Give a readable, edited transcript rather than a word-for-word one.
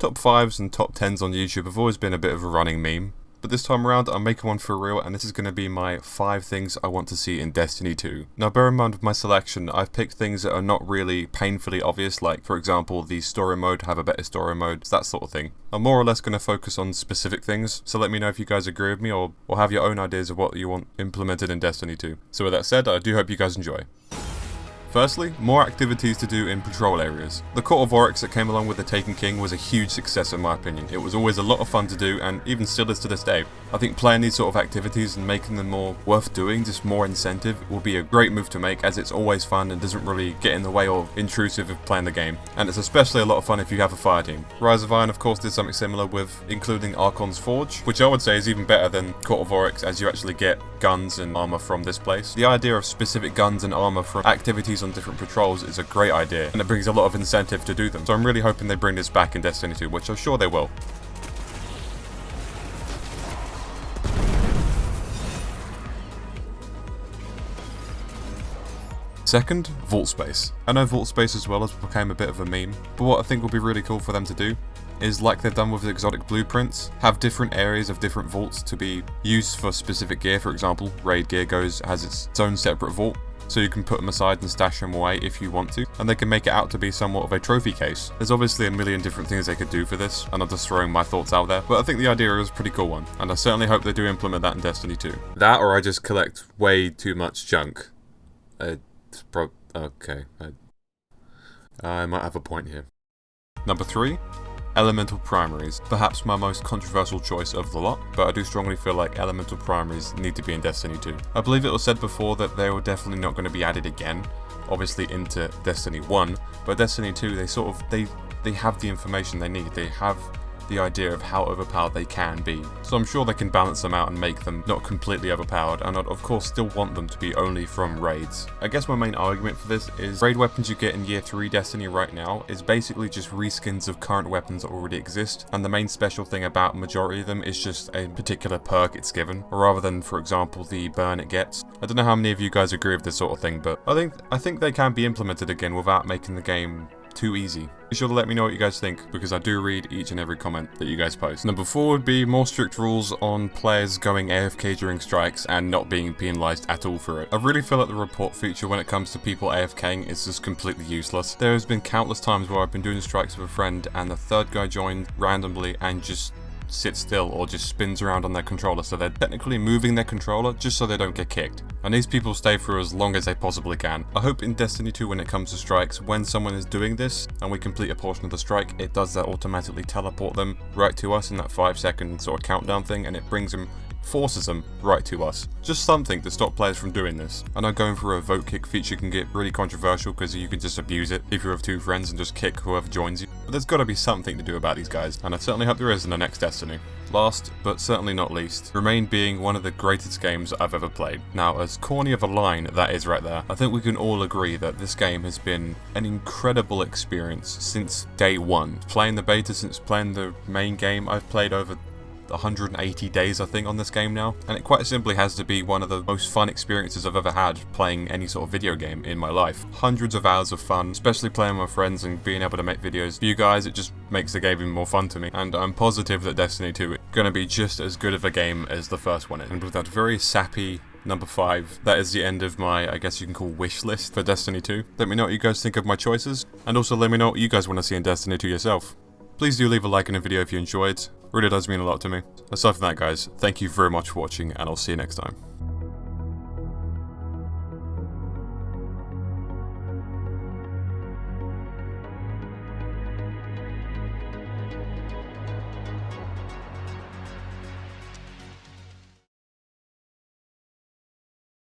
Top 5s and top 10s on YouTube have always been a bit of a running meme, but this time around I'm making one for real, and this is going to be my 5 things I want to see in Destiny 2. Now bear in mind with my selection, I've picked things that are not really painfully obvious, like for example the story mode, have a better story mode, that sort of thing. I'm more or less going to focus on specific things, so let me know if you guys agree with me or have your own ideas of what you want implemented in Destiny 2. So with that said, I do hope you guys enjoy. Firstly, more activities to do in patrol areas. The Court of Oryx that came along with the Taken King was a huge success in my opinion. It was always a lot of fun to do, and even still is to this day. I think playing these sort of activities and making them more worth doing, just more incentive, will be a great move to make, as it's always fun and doesn't really get in the way or intrusive of playing the game. And it's especially a lot of fun if you have a fire team. Rise of Iron of course did something similar with including Archon's Forge, which I would say is even better than Court of Oryx, as you actually get guns and armor from this place. The idea of specific guns and armor from activities on different patrols is a great idea, and it brings a lot of incentive to do them. So I'm really hoping they bring this back in Destiny 2, which I'm sure they will. Second, Vault Space. I know Vault Space as well has become a bit of a meme, but what I think would be really cool for them to do is, like they've done with the exotic blueprints, have different areas of different vaults to be used for specific gear. For example, raid gear has its own separate vault, so you can put them aside and stash them away if you want to, and they can make it out to be somewhat of a trophy case. There's obviously a million different things they could do for this, and I'm just throwing my thoughts out there, but I think the idea is a pretty cool one, and I certainly hope they do implement that in Destiny 2. That, or I just collect way too much junk. Okay, I might have a point here. Number 3. Elemental Primaries. Perhaps my most controversial choice of the lot, but I do strongly feel like Elemental Primaries need to be in Destiny 2. I believe it was said before that they were definitely not going to be added again, obviously into Destiny 1, but Destiny 2 they have the information they need. They have the idea of how overpowered they can be, so I'm sure they can balance them out and make them not completely overpowered, and I'd of course still want them to be only from raids. I guess my main argument for this is raid weapons you get in Year 3 Destiny right now is basically just reskins of current weapons that already exist, and the main special thing about majority of them is just a particular perk it's given, rather than for example the burn it gets. I don't know how many of you guys agree with this sort of thing, but I think they can be implemented again without making the game too easy. Be sure to let me know what you guys think, because I do read each and every comment that you guys post. Number 4 would be more strict rules on players going AFK during strikes and not being penalised at all for it. I really feel like the report feature when it comes to people AFKing is just completely useless. There has been countless times where I've been doing strikes with a friend and the third guy joined randomly and just sits still or just spins around on their controller, so they're technically moving their controller just so they don't get kicked. And these people stay for as long as they possibly can. I hope in Destiny 2 when it comes to strikes, when someone is doing this and we complete a portion of the strike, it does that automatically teleport them right to us in that 5-second sort of countdown thing, and it forces them right to us. Just something to stop players from doing this. I know going for a vote kick feature can get really controversial because you can just abuse it if you're with 2 friends and just kick whoever joins you, but there's got to be something to do about these guys, and I certainly hope there is in the next Destiny. Last, but certainly not least, Remain being one of the greatest games I've ever played. Now, as corny of a line that is right there, I think we can all agree that this game has been an incredible experience since day one. Playing the beta, since playing the main game, I've played over 180 days I think on this game now, and it quite simply has to be one of the most fun experiences I've ever had playing any sort of video game in my life. Hundreds of hours of fun, especially playing with my friends and being able to make videos for you guys. It just makes the game even more fun to me, and I'm positive that Destiny 2 is going to be just as good of a game as the first one is. And with that very sappy number 5, that is the end of my, I guess you can call, wish list for Destiny 2. Let me know what you guys think of my choices, and also let me know what you guys want to see in Destiny 2 yourself. Please do leave a like in the video if you enjoyed. Really does mean a lot to me. Aside from that guys, thank you very much for watching, and I'll see you next time.